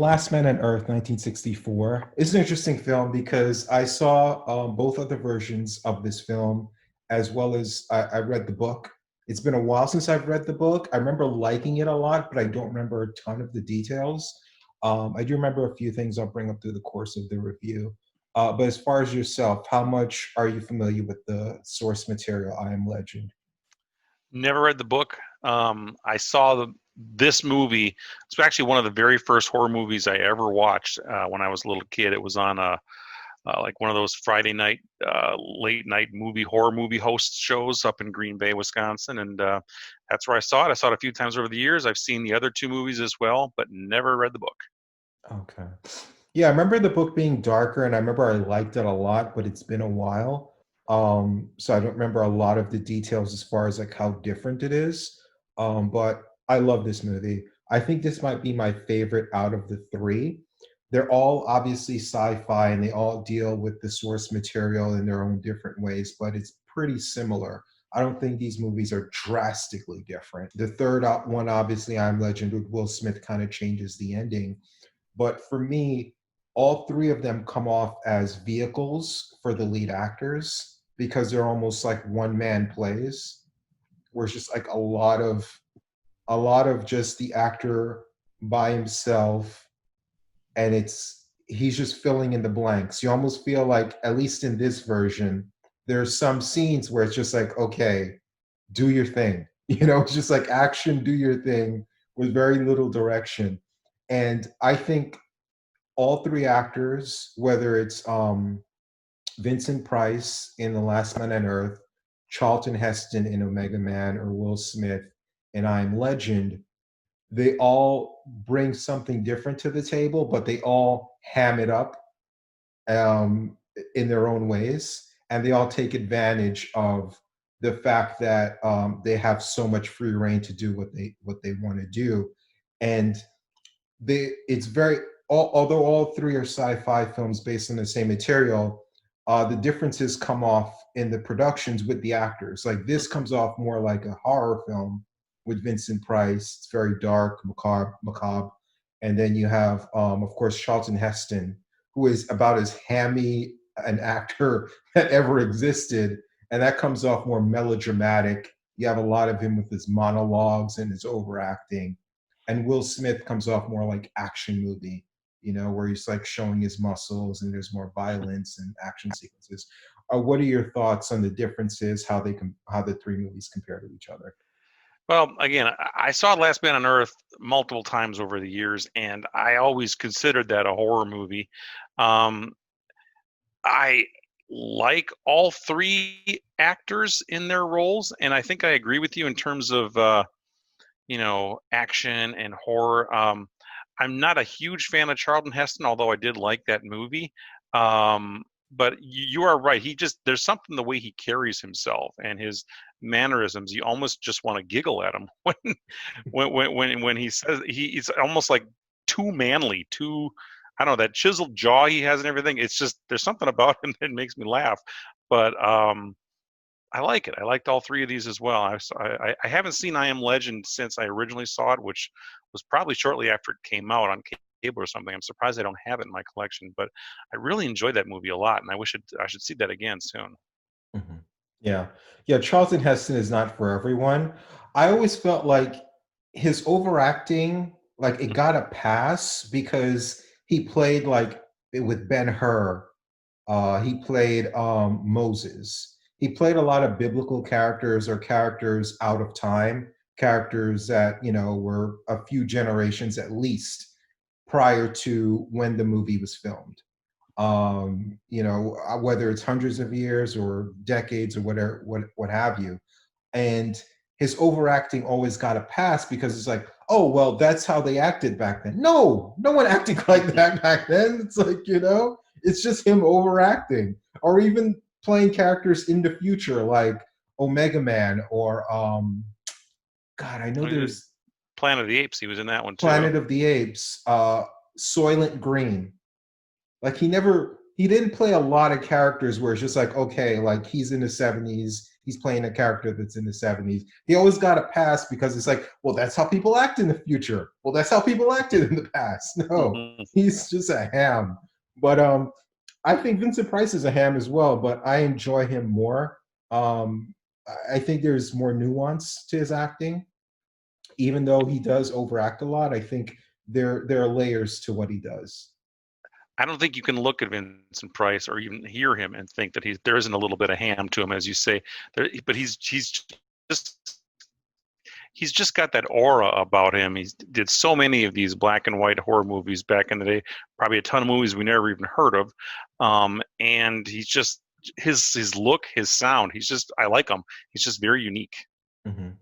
Last Man on Earth, 1964, is an interesting film because I saw both other versions of this film, as well as I read the book. It's been a while since I've read the book. I remember liking it a lot, but I don't remember a ton of the details. I do remember a few things I'll bring up through the course of the review. But as far as yourself, how much are you familiar with the source material, I Am Legend? Never read the book. I saw this movie. It's actually one of the very first horror movies I ever watched when I was a little kid. It was on like one of those Friday night, late night horror movie host shows up in Green Bay, Wisconsin, and that's where I saw it. I saw it a few times over the years. I've seen the other two movies as well, but never read the book. Okay. Yeah, I remember the book being darker, and I remember I liked it a lot, but it's been a while. So I don't remember a lot of the details as far as like how different it is. But I love this movie. I think this might be my favorite out of the three. They're all obviously sci-fi and they all deal with the source material in their own different ways, but it's pretty similar. I don't think these movies are drastically different. The third one, obviously, I'm Legend with Will Smith, kind of changes the ending. But for me, all three of them come off as vehicles for the lead actors because they're almost like one man plays, where it's just like a lot of just the actor by himself, and he's just filling in the blanks. You almost feel like, at least in this version, there's some scenes where it's just like, okay, do your thing. It's just like action, do your thing with very little direction. And I think all three actors, whether it's Vincent Price in The Last Man on Earth, Charlton Heston in Omega Man, or Will Smith in I Am Legend, they all bring something different to the table, but they all ham it up um, in their own ways, and they all take advantage of the fact that they have so much free reign to do what they want to do, and it's very although all three are sci-fi films based on the same material, the differences come off in the productions with the actors. Like this comes off more like a horror film with Vincent Price. It's very dark, macabre. And then you have, of course, Charlton Heston, who is about as hammy an actor that ever existed, and that comes off more melodramatic. You have a lot of him with his monologues and his overacting, and Will Smith comes off more like action movie, where he's like showing his muscles and there's more violence and action sequences. What are your thoughts on the differences, how the three movies compare to each other? Well, again, I saw Last Man on Earth multiple times over the years, and I always considered that a horror movie. Um, I like all three actors in their roles, and I think I agree with you in terms of action and horror. I'm not a huge fan of Charlton Heston, although I did like that movie. But you are right. There's something the way he carries himself and his mannerisms. You almost just want to giggle at him when he says he's almost like too manly, too, I don't know, that chiseled jaw he has and everything. It's just there's something about him that makes me laugh. But I like it. I liked all three of these as well. I haven't seen I Am Legend since I originally saw it, which was probably shortly after it came out on cable or something. I'm surprised I don't have it in my collection, but I really enjoyed that movie a lot, and I should see that again soon. Mhm. Yeah. Yeah, Charlton Heston is not for everyone. I always felt like his overacting, like it got a pass because he played like with Ben-Hur. He played Moses. He played a lot of biblical characters or characters out of time, characters that, were a few generations at least prior to when the movie was filmed. Whether it's hundreds of years or decades or whatever, what have you. And his overacting always got a pass because it's like, oh, well, that's how they acted back then. No, no one acted like that back then. It's like, it's just him overacting, or even playing characters in the future, like Omega Man, or God, I know He did there's Planet of the Apes. He was in that one too. Planet of the Apes, Soylent Green. Like he didn't play a lot of characters where it's just like, okay, like he's in the 70s, he's playing a character that's in the 70s. He always got a pass because it's like, well, that's how people act in the future. Well, that's how people acted in the past. No, Mhm. he's just a ham. But I think Vincent Price is a ham as well, but I enjoy him more. I think there's more nuance to his acting, even though he does overact a lot. I think there are layers to what he does. I don't think you can look at Vincent Price or even hear him and think that there isn't a little bit of ham to him, as you say. But just he's just got that aura about him. He did so many of these black and white horror movies back in the day, probably a ton of movies we never even heard of. And he's just his look, his sound. I like him. He's just very unique. Mhm.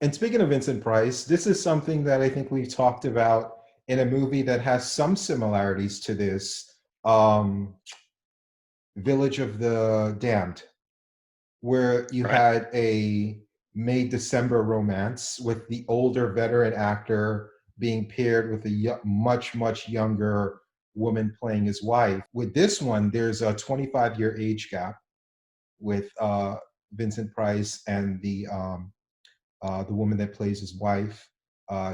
And speaking of Vincent Price, this is something that I think we've talked about in a movie that has some similarities to this, um, Village of the Damned, where you Right. had a May December romance with the older veteran actor being paired with a much younger woman playing his wife. With this one, there's a 25-year age gap with Vincent Price and the woman that plays his wife.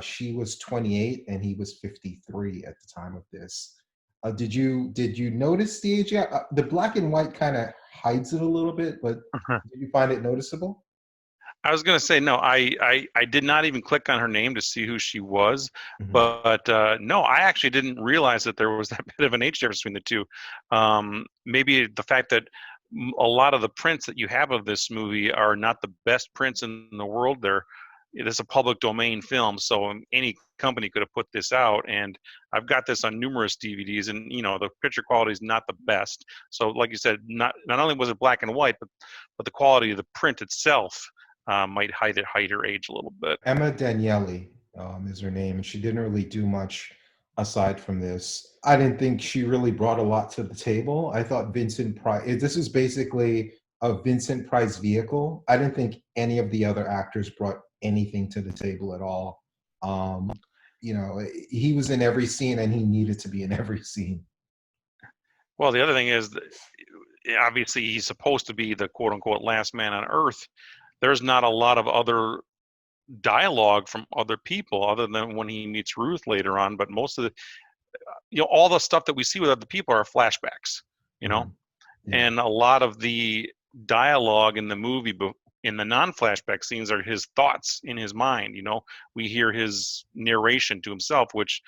She was 28 and he was 53 at the time of this. Did you notice the age gap? The black and white kind of hides it a little bit, but did you find it noticeable? I was gonna say no. I did not even click on her name to see who she was, Mhm. but no, I actually didn't realize that there was that bit of an age difference between the two. Maybe the fact that a lot of the prints that you have of this movie are not the best prints in the world. It is a public domain film, so any company could have put this out. And I've got this on numerous DVDs, and the picture quality is not the best. So, like you said, not only was it black and white, but the quality of the print itself might hide her age a little bit. Emma Daniele is her name, and she didn't really do much aside from this. I didn't think she really brought a lot to the table. I thought Vincent Price, this is basically a Vincent Price vehicle. I didn't think any of the other actors brought anything to the table at all. Um, he was in every scene and he needed to be in every scene. Well, the other thing is, that, obviously, he's supposed to be the quote unquote last man on Earth. There's not a lot of other dialogue from other people other than when he meets Ruth later on. But most of the, all the stuff that we see with other people are flashbacks, you know, Mhm. Yeah. and a lot of the dialogue in the movie, in the non-flashback scenes, are his thoughts in his mind. We hear his narration to himself, which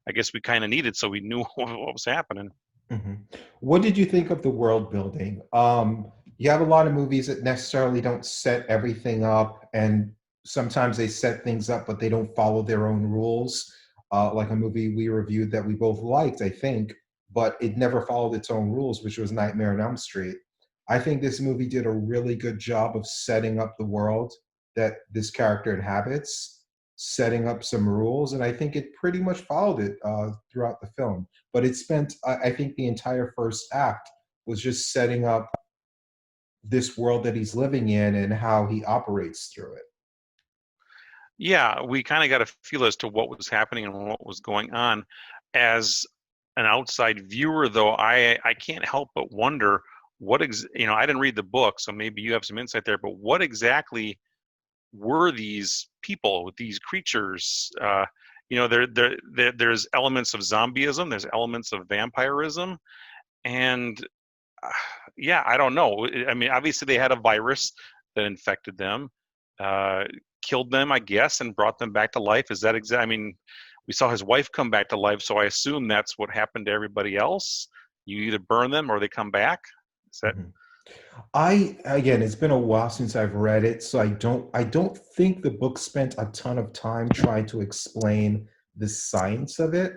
I guess we kind of needed so we knew what was happening. Mhm. What did you think of the world building? You have a lot of movies that necessarily don't set everything up, and sometimes they set things up, but they don't follow their own rules. Like a movie we reviewed that we both liked, I think, but it never followed its own rules, which was Nightmare on Elm Street. I think this movie did a really good job of setting up the world that this character inhabits, setting up some rules, and I think it pretty much followed it throughout the film. But it spent, I think, the entire first act was just setting up this world that he's living in and how he operates through it. Yeah, we kind of got a feel as to what was happening and what was going on. As an outside viewer, though, I can't help but wonder I didn't read the book, so maybe you have some insight there, but what exactly were these people, these creatures? There's elements of zombieism, there's elements of vampirism, and uh, yeah, I don't know. I mean, obviously they had a virus that infected them, uh, killed them, I guess, and brought them back to life. Is that exact? I mean, we saw his wife come back to life, so I assume that's what happened to everybody else. You either burn them or they come back. Is that Mhm. I again, it's been a while since I've read it, so I don't think the book spent a ton of time trying to explain the science of it.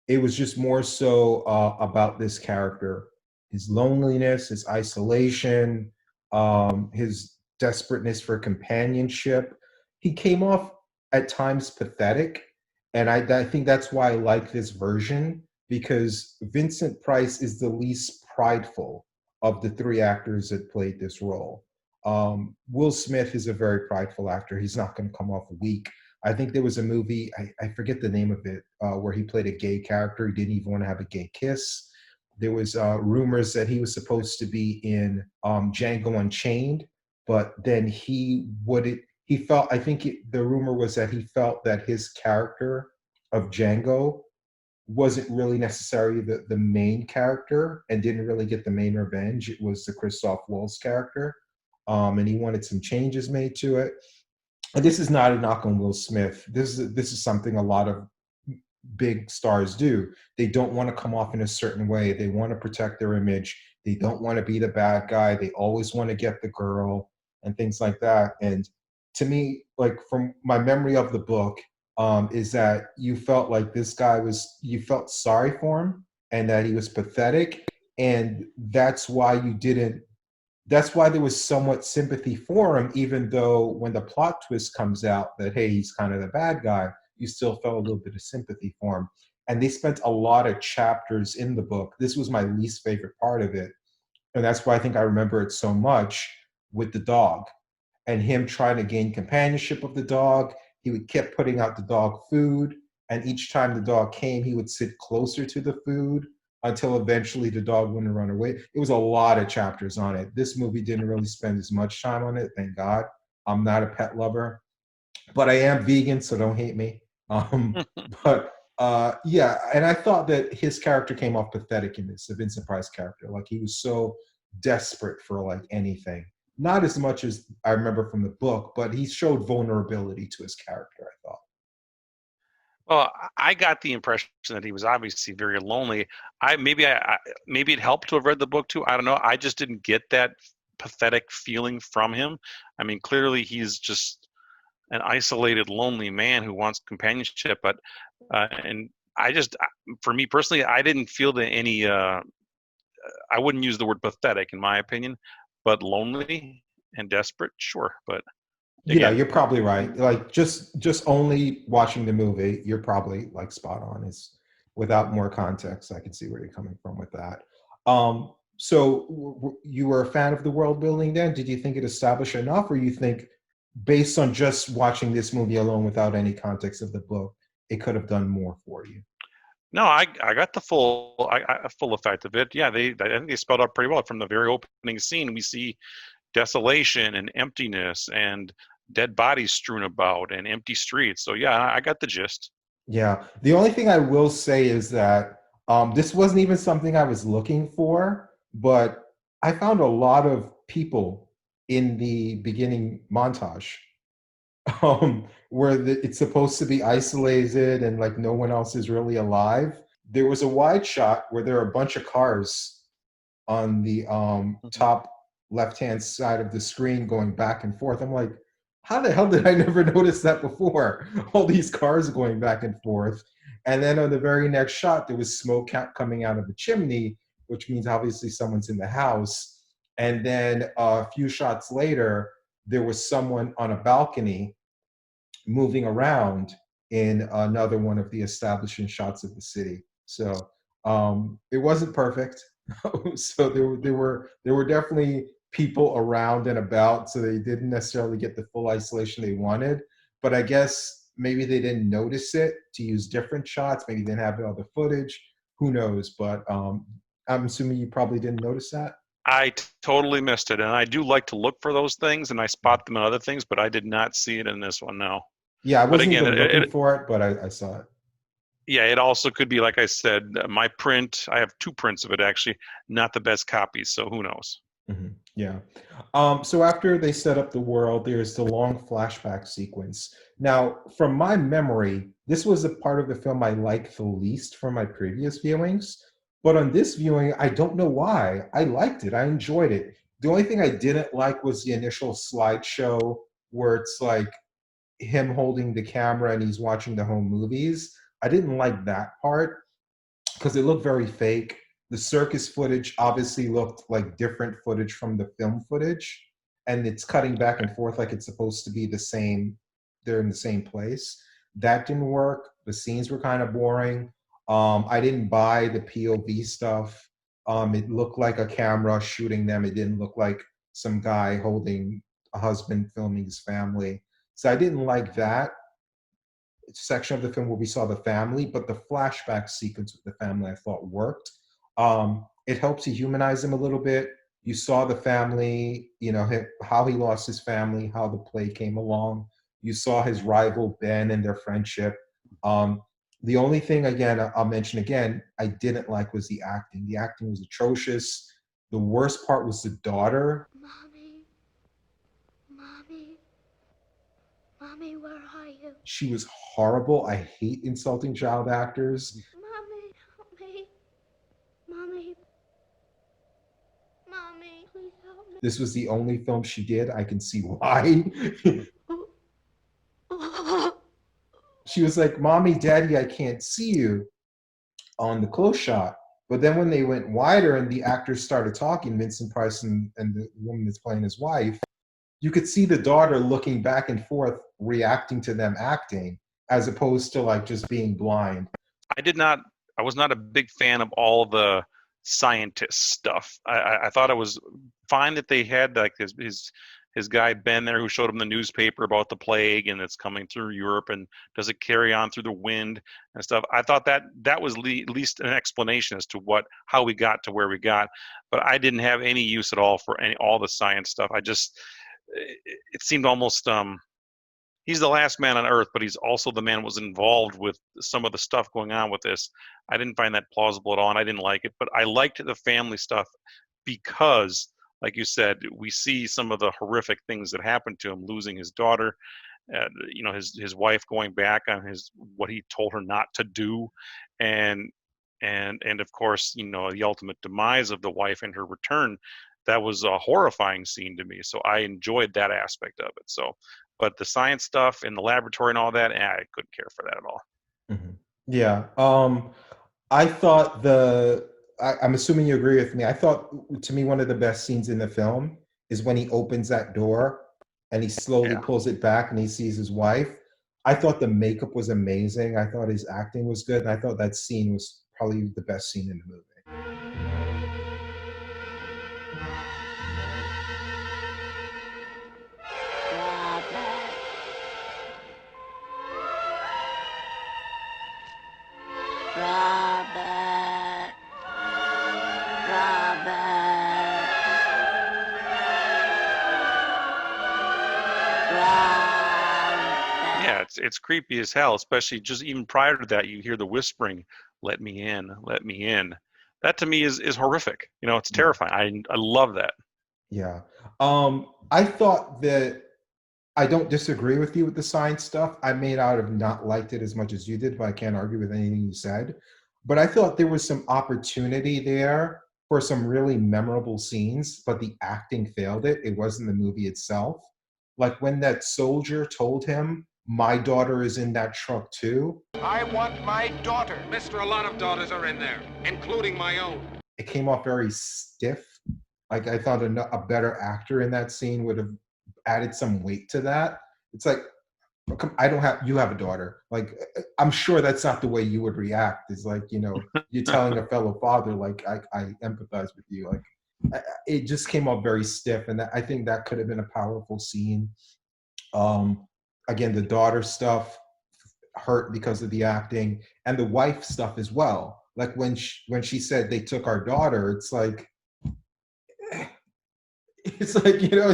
It was just more so about this character, his loneliness, his isolation, his desperateness for companionship. He came off at times pathetic, and I think that's why I like this version because Vincent Price is the least prideful of the three actors that played this role. Will Smith is a very prideful actor. He's not going to come off weak. I think there was a movie, I forget the name of it, where he played a gay character. He didn't even want to have a gay kiss. There was rumors that he was supposed to be in Django Unchained, but then he felt, I think the rumor was that he felt that his character of Django wasn't really necessarily the main character and didn't really get the main revenge. It was the Christoph Waltz character. And he wanted some changes made to it. And this is not a knock on Will Smith. This is something a lot of big stars do. They don't want to come off in a certain way. They want to protect their image. They don't want to be the bad guy. They always want to get the girl and things like that. And to me, like from my memory of the book, is that you felt like this guy was, you felt sorry for him and that he was pathetic. And that's why there was somewhat sympathy for him, even though when the plot twist comes out that, hey, he's kind of the bad guy, you still felt a little bit of sympathy for him. And they spent a lot of chapters in the book. This was my least favorite part of it. And that's why I think I remember it so much, with the dog and him trying to gain companionship of the dog. He would kept putting out the dog food, and each time the dog came, he would sit closer to the food until eventually the dog wouldn't run away. It was a lot of chapters on it. This movie didn't really spend as much time on it, thank God. I'm not a pet lover, but I am vegan, so don't hate me. But yeah, and I thought that his character came off pathetic in this, the Vincent Price character. Like he was so desperate for like anything. Not as much as I remember from the book, but he showed vulnerability to his character, I thought. Well, I got the impression that he was obviously very lonely. Maybe it helped to have read the book too. I don't know. I just didn't get that pathetic feeling from him. I mean, clearly he's just an isolated, lonely man who wants companionship. But and I just, for me personally, I didn't feel that any. I wouldn't use the word pathetic in my opinion, but lonely and desperate, sure. But Yeah, again, you're probably right. Like just only watching the movie, you're probably like spot on. Is without more context, I can see where you're coming from with that. So you were a fan of the world building then? Did you think it established enough, or you think based on just watching this movie alone without any context of the book, it could have done more for you? no, I got the full effect of it. Yeah, I think they spelled out pretty well from the very opening scene. We see desolation and emptiness and dead bodies strewn about and empty streets. So yeah, I got the gist. Yeah. The only thing I will say is that this wasn't even something I was looking for, but I found a lot of people in the beginning montage, where it's supposed to be isolated and like no one else is really alive. There was a wide shot where there are a bunch of cars on the Mhm. top left hand side of the screen going back and forth. I'm like, how the hell did I never notice that before? All these cars going back and forth. And then on the very next shot, there was smoke coming out of the chimney, which means obviously someone's in the house. And then a few shots later, there was someone on a balcony moving around in another one of the establishing shots of the city. So it wasn't perfect. So there were definitely people around and about, so they didn't necessarily get the full isolation they wanted. But I guess maybe they didn't notice it to use different shots. Maybe they didn't have all the footage. Who knows? But I'm assuming you probably didn't notice that. Totally missed it, and I do like to look for those things, and I spot them in other things, but I did not see it in this one. No, Yeah, I but wasn't again, even looking for it, but I saw it. yeah, it also could be like I said, my print. I have two prints of it actually, not the best copies, so who knows? Yeah. So after they set up the world, there's the long flashback sequence. Now, from my memory, this was a part of the film I liked the least from my previous viewings. But on this viewing, I don't know why. I liked it. I enjoyed it. The only thing I didn't like was the initial slideshow where it's like him holding the camera and he's watching the home movies. I didn't like that part because it looked very fake. The circus footage obviously looked like different footage from the film footage, and it's cutting back and forth like it's supposed to be the same. They're in the same place. That didn't work. The scenes were kind of boring. I didn't buy the POV stuff. It looked like a camera shooting them. It didn't look like some guy holding a husband filming his family. So I didn't like that section of the film where we saw the family, but the flashback sequence with the family I thought worked. It helps you humanize them a little bit. You saw the family, how he lost his family, how the play came along. You saw his rival Ben and their friendship. Um, the only thing, again, I'll mention again, I didn't like was the acting. The acting was atrocious. The worst part was the daughter. Mommy, Mommy, Mommy, where are you? She was horrible. I hate insulting child actors. Mommy, help me. Mommy, Mommy, please help me. This was the only film she did. I can see why. She was like, Mommy, Daddy, I can't see you on the close shot. But then when they went wider and the actors started talking, Vincent Price and the woman that's playing his wife, you could see the daughter looking back and forth, reacting to them acting, as opposed to like just being blind. I was not a big fan of all the scientist stuff. I thought it was fine that they had like his guy Ben there who showed him the newspaper about the plague and it's coming through Europe and does it carry on through the wind and stuff. I thought that was at least an explanation as to how we got to where we got, but I didn't have any use at all for all the science stuff. It seemed almost he's the last man on earth, but he's also the man who was involved with some of the stuff going on with this. I didn't find that plausible at all, and I didn't like it. But I liked the family stuff because, like you said, we see some of the horrific things that happened to him, losing his daughter, his wife going back on what he told her not to do, and and of course, the ultimate demise of the wife and her return. That was a horrifying scene to me. So I enjoyed that aspect of it. So, but the science stuff in the laboratory and all that, I couldn't care for that at all. Mhm. Yeah. I thought I'm assuming you agree with me. I thought, to me, one of the best scenes in the film is when he opens that door and he slowly Yeah. pulls it back and he sees his wife. I thought the makeup was amazing. I thought his acting was good. And I thought that scene was probably the best scene in the movie. Robert, Robert, Robert. Yeah, it's creepy as hell, especially just even prior to that, you hear the whispering, "Let me in, let me in." That to me is horrific. It's Yeah. terrifying. I love that. Yeah. I thought that I don't disagree with you with the science stuff. I may not have not liked it as much as you did, but I can't argue with anything you said. But I thought there was some opportunity there for some really memorable scenes, but the acting failed it. It wasn't the movie itself. Like when that soldier told him, "My daughter is in that truck too." I want my daughter. Mister, a lot of daughters are in there, including my own. It came off very stiff. Like I thought a better actor in that scene would have added some weight to that. It's like, I don't have, you have a daughter. Like, I'm sure that's not the way you would react. It's like, you're telling a fellow father, like, I empathize with you. Like, it just came off very stiff. And I think that could have been a powerful scene. Um, Again, the daughter stuff hurt because of the acting and the wife stuff as well. Like when she said they took our daughter, it's like, it's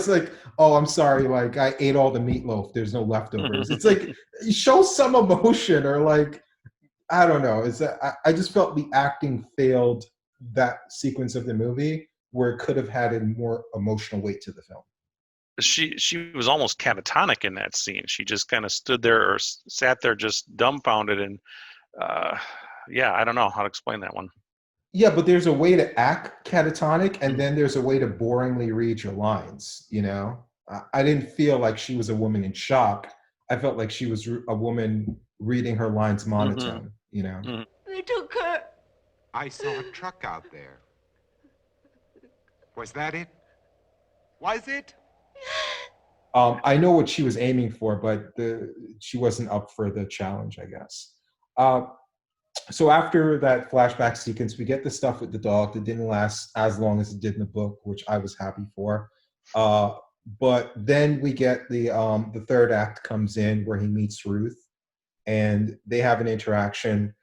like, oh, I'm sorry, like I ate all the meatloaf, there's no leftovers. It's like, show some emotion, or like, I don't know. I just felt the acting failed that sequence of the movie where it could have had a more emotional weight to the film. She was almost catatonic in that scene. She just kind of stood there or sat there just dumbfounded, and yeah, I don't know how to explain that one. Yeah, but there's a way to act catatonic, and then there's a way to boringly read your lines. I didn't feel like she was a woman in shock. I felt like she was a woman reading her lines monotone. Mhm. They took her. I saw a truck out there. Was that it? Was it? I know what she was aiming for, but she wasn't up for the challenge, I guess. Uh, so after that flashback sequence, we get the stuff with the dog that didn't last as long as it did in the book, which I was happy for. But then we get the third act comes in where he meets Ruth, and they have an interaction.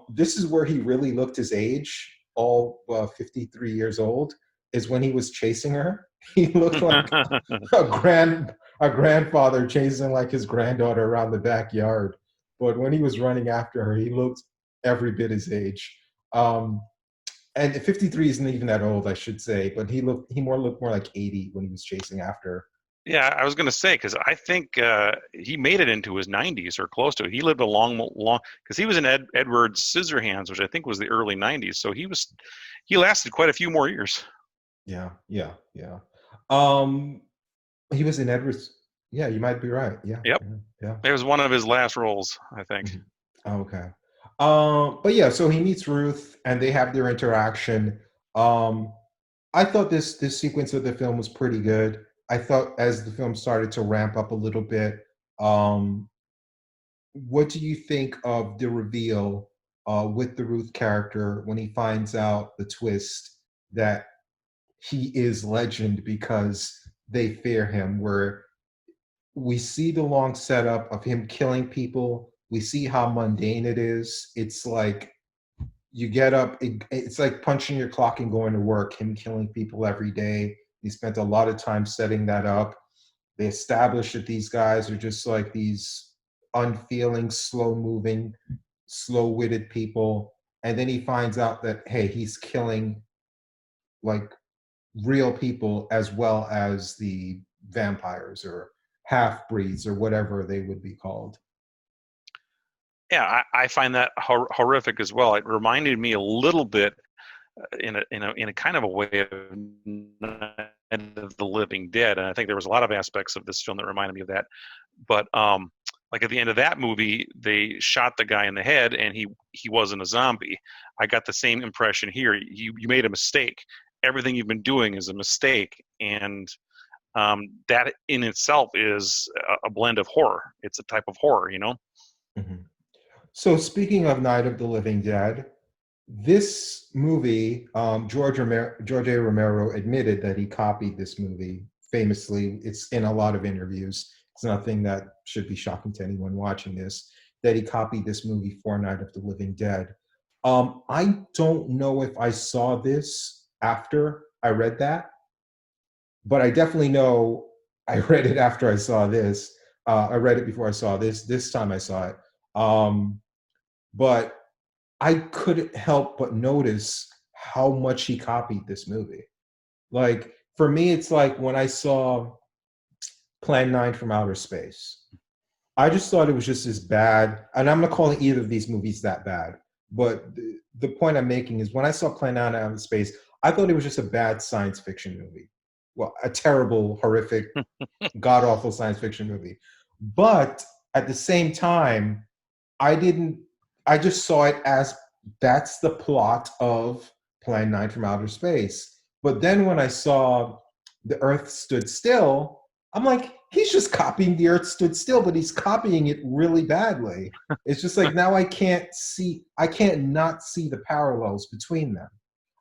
This is where he really looked his age, all 53 years old. is when he was chasing her. He looked like a grandfather chasing like his granddaughter around the backyard. But when he was running after her, he looked every bit his age. Um, and 53 isn't even that old, I should say, but he looked more like 80 when he was chasing after her. Yeah, I was going to say because I think he made it into his 90s or close to it. He lived a long, because he was in Edward Scissorhands, which I think was the early 90s. So he lasted quite a few more years. Yeah, yeah, yeah. Um, he was in Edwards. Yeah, you might be right. Yeah, Yep, yeah. it was one of his last roles, I think. Mhm. Okay. But yeah, so he meets Ruth and they have their interaction. Um, I thought this sequence of the film was pretty good. I thought as the film started to ramp up a little bit, um, what do you think of the reveal with the Ruth character when he finds out the twist that he is legend because they fear him, where we see the long setup of him killing people. We see how mundane it is. It's like you get up, it's like punching your clock and going to work, him killing people every day. He spent a lot of time setting that up. They establish that these guys are just like these unfeeling, slow moving, slow witted people. And then he finds out that, hey, he's killing like real people as well as the vampires or half breeds or whatever they would be called. Yeah, I find that horrific as well. It reminded me a little bit in a kind of a way of Night of the Living Dead, and I think there was a lot of aspects of this film that reminded me of that. But like at the end of that movie, they shot the guy in the head, and he wasn't a zombie. I got the same impression here. You made a mistake. Everything you've been doing is a mistake, and that in itself is a blend of horror. It's a type of horror, you know. Mhm. So speaking of Night of the Living Dead, this movie, George A. Romero admitted that he copied this movie famously. It's in a lot of interviews. It's nothing that should be shocking to anyone watching this, that he copied this movie for Night of the Living Dead. I don't know if I saw this after I read that, but I definitely know I read it after I saw this. I read it before I saw this. This time I saw it. But I couldn't help but notice how much he copied this movie. Like for me, it's like when I saw Plan 9 from Outer Space. I just thought it was just as bad, and I'm not calling either of these movies that bad. But the point I'm making is when I saw Plan 9 Outer Space, I thought it was just a bad science fiction movie. Well, a terrible, horrific, god awful science fiction movie. But at the same time, I didn't. I just saw it as that's the plot of Plan 9 from Outer Space. But then when I saw The Earth Stood Still, I'm like, he's just copying The Earth Stood Still, but he's copying it really badly. It's just like now I can't not see the parallels between them.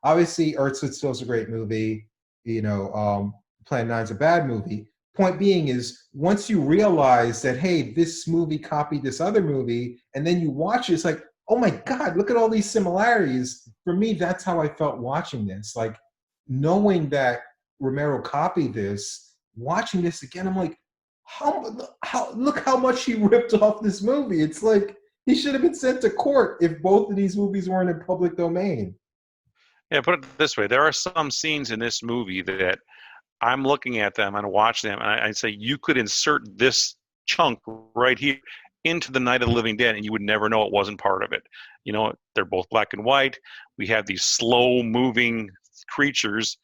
Obviously, Earth Stood Still is a great movie. Plan 9 is a bad movie. Point being is once you realize that, hey, this movie copied this other movie, and then you watch it, it's like, oh my God, look at all these similarities. For me, that's how I felt watching this. Like knowing that Romero copied this, watching this again, I'm like, look how much he ripped off this movie. It's like he should have been sent to court if both of these movies weren't in public domain. Yeah, put it this way: there are some scenes in this movie that I'm looking at them and watch them, and I'd say you could insert this chunk right here into the Night of the Living Dead, and you would never know it wasn't part of it. You know, they're both black and white. We have these slow-moving creatures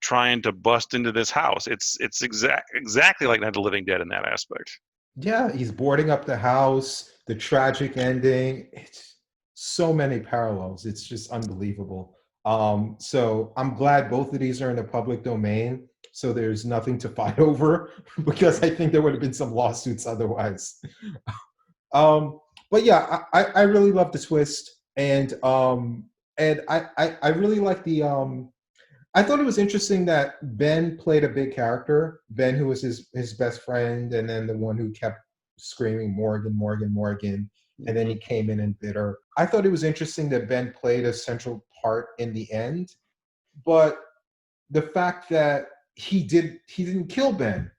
trying to bust into this house. It's exactly like Night of the Living Dead in that aspect. Yeah, he's boarding up the house, the tragic ending. It's so many parallels. It's just unbelievable. So I'm glad both of these are in the public domain. So there's nothing to fight over because I think there would have been some lawsuits otherwise. But yeah, I really love the twist, and I really like the I thought it was interesting that Ben played a big character. Ben, who was his best friend, and then the one who kept screaming Morgan, Morgan, Morgan, and then he came in and bit her. I thought it was interesting that Ben played a central part in the end, but the fact that he didn't kill Ben.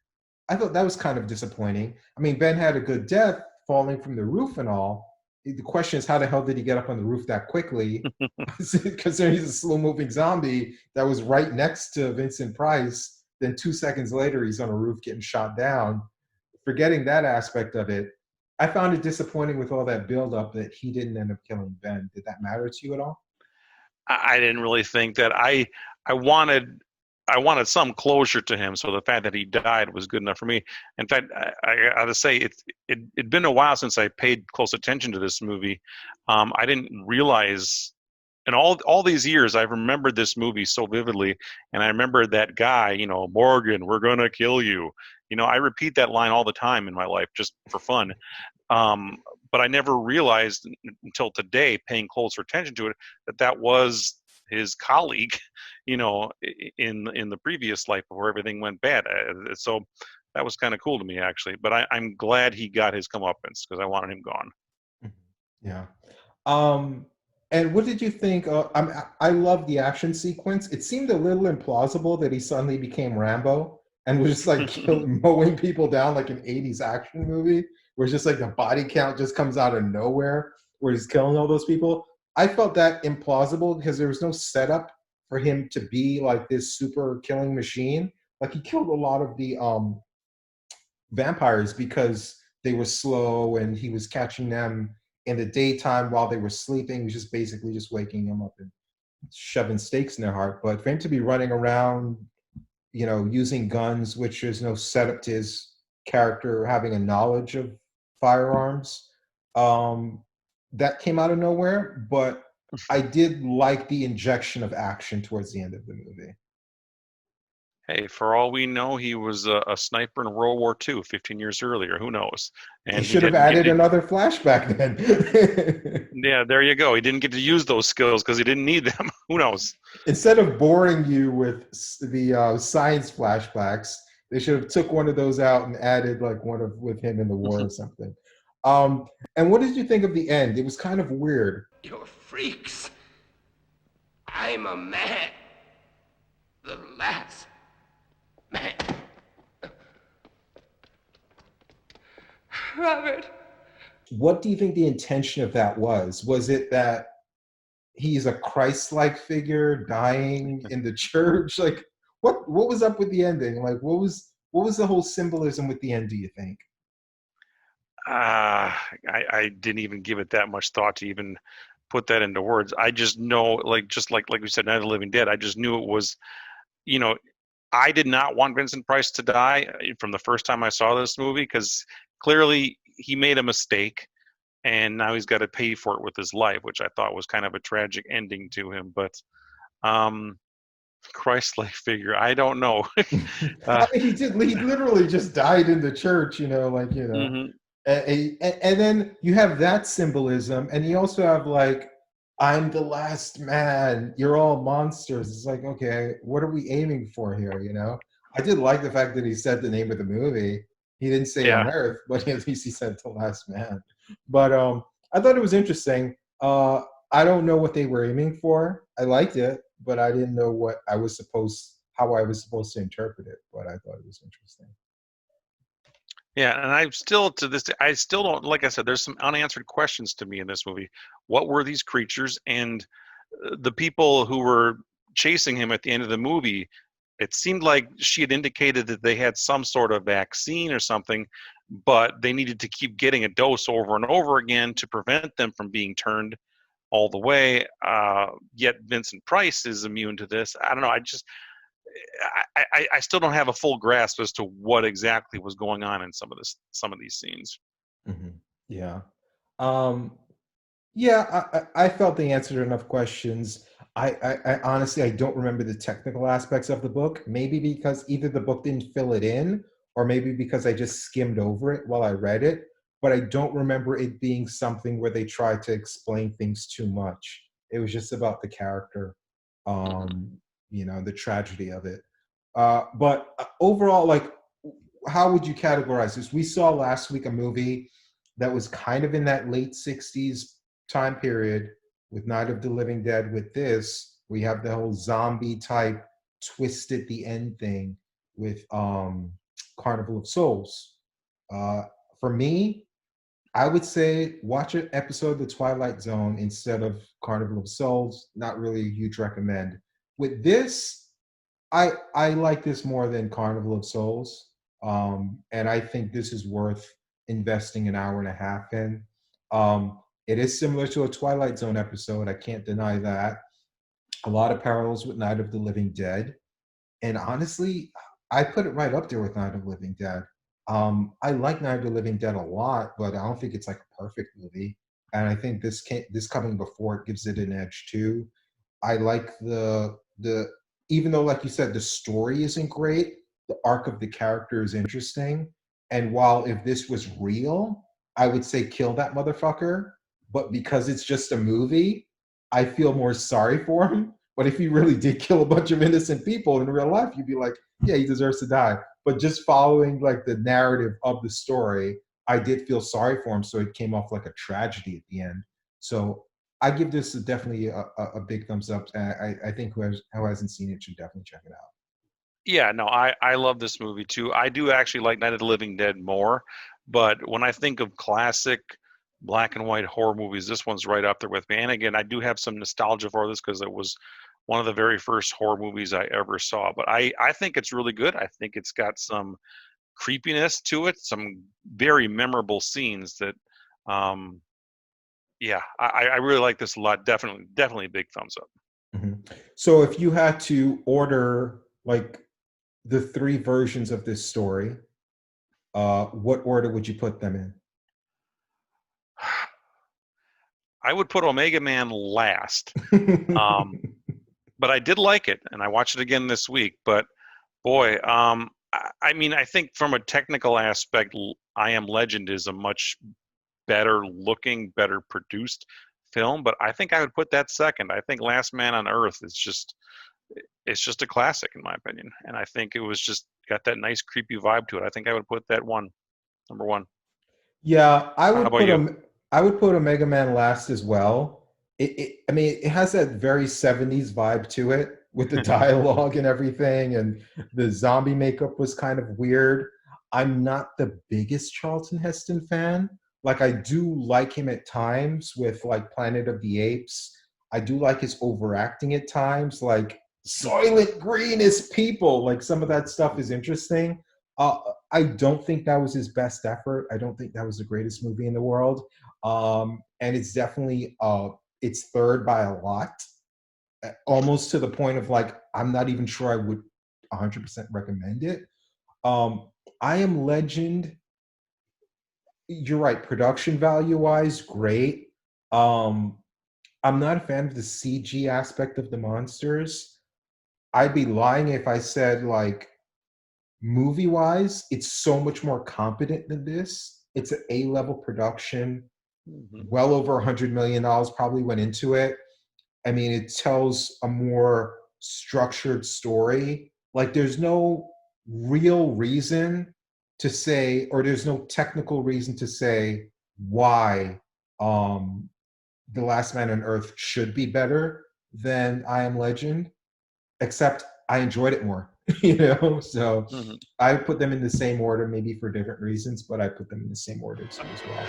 I thought that was kind of disappointing. I mean, Ben had a good death, falling from the roof and all. The question is, how the hell did he get up on the roof that quickly? Because he's a slow-moving zombie that was right next to Vincent Price. Then 2 seconds later, he's on a roof getting shot down. Forgetting that aspect of it, I found it disappointing with all that build-up that he didn't end up killing Ben. Did that matter to you at all? I didn't really think that. I wanted some closure to him, so the fact that he died was good enough for me. In fact, I got to say it'd been a while since I paid close attention to this movie. I didn't realize, in all these years, I've remembered this movie so vividly, and I remember that guy, Morgan, we're gonna kill you. I repeat that line all the time in my life just for fun. Um, but I never realized until today, paying closer attention to it, that was his colleague, in the previous life before everything went bad. So that was kind of cool to me, actually. But I'm glad he got his comeuppance because I wanted him gone. Yeah. Um, and what did you think? I love the action sequence. It seemed a little implausible that he suddenly became Rambo and was just like mowing people down like an 80s action movie, where it's just like the body count just comes out of nowhere, where he's killing all those people. I felt that implausible because there was no setup for him to be like this super killing machine. Like he killed a lot of the vampires because they were slow and he was catching them in the daytime while they were sleeping. He was just basically just waking them up and shoving stakes in their heart. But for him to be running around, using guns, which there's no setup to his character having a knowledge of firearms, that came out of nowhere. But I did like the injection of action towards the end of the movie. Hey, for all we know, he was a sniper in World War II 15 years earlier. Who knows? He And should have added another flashback then. Yeah, there you go. He didn't get to use those skills because he didn't need them. Who knows? Instead of boring you with the science flashbacks, they should have took one of those out and added like one of with him in the war or something. And what did you think of the end? It was kind of weird. You're freaks. I'm a man. The last man. Robert. What do you think the intention of that was? Was it that he's a Christ-like figure dying in the church? Like, what was up with the ending? Like, what was the whole symbolism with the end, do you think? I didn't even give it that much thought to even put that into words. I just know, like we said, Night of the Living Dead. I just knew it was, I did not want Vincent Price to die from the first time I saw this movie because clearly he made a mistake and now he's got to pay for it with his life, which I thought was kind of a tragic ending to him. But Christ-like figure, I don't know. I mean, he literally just died in the church, Mm-hmm. And then you have that symbolism, and you also have like, I'm the last man, you're all monsters. It's like, okay, what are we aiming for here? I did like the fact that he said the name of the movie. He didn't say Yeah. on Earth, but at least he said the last man. But I thought it was interesting. I don't know what they were aiming for. I liked it, but I didn't know how I was supposed to interpret it. But I thought it was interesting. Yeah, and I still, to this day, I still don't, like I said, there's some unanswered questions to me in this movie. What were these creatures? And the people who were chasing him at the end of the movie, it seemed like she had indicated that they had some sort of vaccine or something, but they needed to keep getting a dose over and over again to prevent them from being turned all the way. Yet Vincent Price is immune to this. I don't know. I still don't have a full grasp as to what exactly was going on in some of these scenes. Mm-hmm. Yeah. Yeah, I felt they answered enough questions. I honestly, I don't remember the technical aspects of the book. Maybe because either the book didn't fill it in, or maybe because I just skimmed over it while I read it. But I don't remember it being something where they tried to explain things too much. It was just about the character, the tragedy of it. But overall, like, how would you categorize this? We saw last week a movie that was kind of in that late 60s time period with Night of the Living Dead. With this, we have the whole zombie type twisted the end thing with Carnival of Souls. Uh, for me, I would say watch an episode of The Twilight Zone instead of Carnival of Souls. Not really a huge recommend. With this, I like this more than Carnival of Souls, and I think this is worth investing an hour and a half in. It is similar to a Twilight Zone episode. I can't deny that. A lot of parallels with Night of the Living Dead, and honestly, I put it right up there with Night of the Living Dead. I like Night of the Living Dead a lot, but I don't think it's like a perfect movie. And I think this coming before it gives it an edge too. I like the even though, like you said, the story isn't great, the arc of the character is interesting. And while if this was real, I would say kill that motherfucker. But because it's just a movie, I feel more sorry for him. But if he really did kill a bunch of innocent people in real life, you'd be like, yeah, he deserves to die. But just following like the narrative of the story, I did feel sorry for him. So it came off like a tragedy at the end. So I give this definitely a big thumbs up. I think who hasn't seen it should definitely check it out. Yeah, no, I love this movie too. I do actually like Night of the Living Dead more, but when I think of classic black and white horror movies, this one's right up there with me. And again, I do have some nostalgia for this because it was one of the very first horror movies I ever saw. But I think it's really good. I think it's got some creepiness to it, some very memorable scenes that, um, yeah, I really like this a lot. Definitely a big thumbs up. So if you had to order like the three versions of this story, what order would you put them in? I would put Omega Man last. But I did like it, and I watched it again this week. But boy, I mean, I think from a technical aspect, I Am Legend is a much better looking, better produced film. But I think I would put that second. I think Last Man on Earth is just a classic in my opinion, and I think it was just got that nice creepy vibe to it. I think I would put that number one. Yeah, How about you? I would put Omega Man last as well. I mean, it has that very 70s vibe to it with the dialogue and everything, and the zombie makeup was kind of weird. I'm not the biggest Charlton Heston fan. Like, I do like him at times with like Planet of the Apes. I do like his overacting at times, like Soylent Green is people. Like some of that stuff is interesting. Uh, I don't think that was his best effort. I don't think that was the greatest movie in the world. And it's definitely it's third by a lot, almost to the point of like I'm not even sure I would 100% recommend it. I Am Legend. You're right. Production value wise, great. Um, I'm not a fan of the CG aspect of the monsters. I'd be lying if I said like movie wise, it's so much more competent than this. It's an A-level production. Well over $100 million probably went into it. I mean, it tells a more structured story. Like, there's no real reason to say, or there's no technical reason to say why The Last Man on Earth should be better than I Am Legend, except I enjoyed it more. So I put them in the same order, maybe for different reasons, but I put them in the same order too as well.